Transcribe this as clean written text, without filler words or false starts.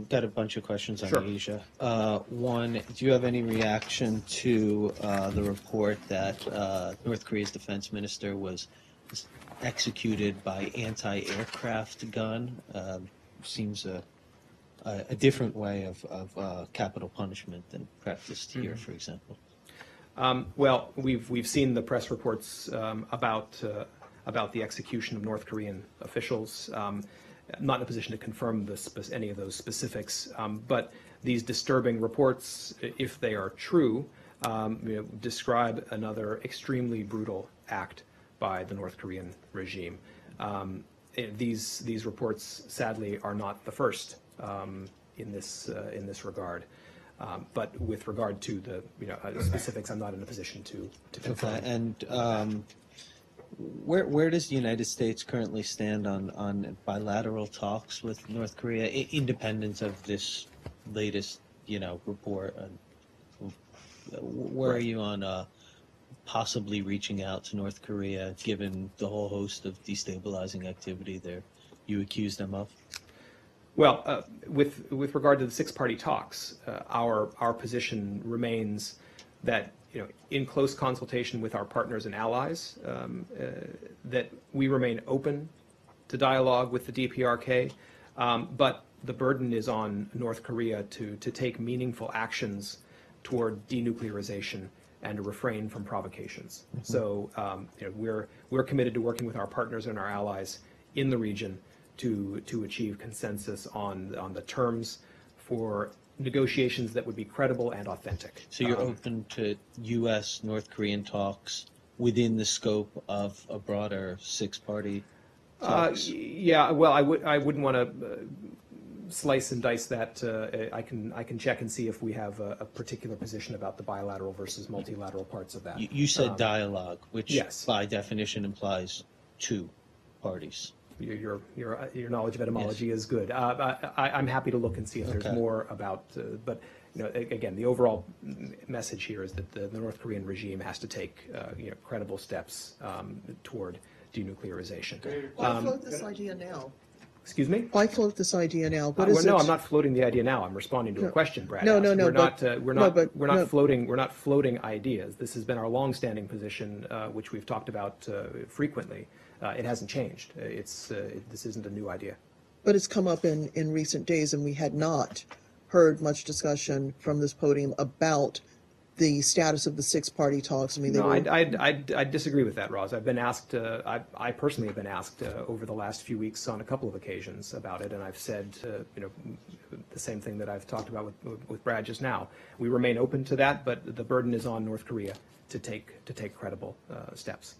Got a bunch of questions on Sure. Asia. One, do you have any reaction to the report that North Korea's defense minister was executed by anti-aircraft gun? Seems a different way of capital punishment than practiced here, for example. Well, we've seen the press reports about the execution of North Korean officials. I'm not in a position to confirm any of those specifics, but these disturbing reports, if they are true, describe another extremely brutal act by the North Korean regime. These reports, sadly, are not the first in this regard. But with regard to the specifics, I'm not in a position to confirm. Okay. And where does the United States currently stand on bilateral talks with North Korea, independent of this latest report? Where are you on possibly reaching out to North Korea, given the whole host of destabilizing activity there you accuse them of? Well, with regard to the six-party talks, our position remains that in close consultation with our partners and allies, that we remain open to dialogue with the DPRK, but the burden is on North Korea to take meaningful actions toward denuclearization and to refrain from provocations. Mm-hmm. So we're committed to working with our partners and our allies in the region to achieve consensus on the terms for negotiations that would be credible and authentic. So you're open to U.S. North Korean talks within the scope of a broader six-party talks? Yeah. Well, I wouldn't want to slice and dice that. I can check and see if we have a particular position about the bilateral versus multilateral parts of that. You said dialogue, which yes, by definition implies two parties. Your knowledge of etymology is good. I'm happy to look and see if there's more about. But again, the overall message here is that the North Korean regime has to take credible steps toward denuclearization. Why float this idea now? Excuse me? Why float this idea now? No, I'm not floating the idea now. I'm responding to a question Brad asked. We're not floating ideas. This has been our long-standing position, which we've talked about frequently. It hasn't changed. This isn't a new idea. But it's come up in recent days, and we had not heard much discussion from this podium about the status of the six-party talks. I mean, I disagree with that, Roz. I've been asked. I personally have been asked over the last few weeks on a couple of occasions about it, and I've said the same thing that I've talked about with Brad just now. We remain open to that, but the burden is on North Korea to take credible steps.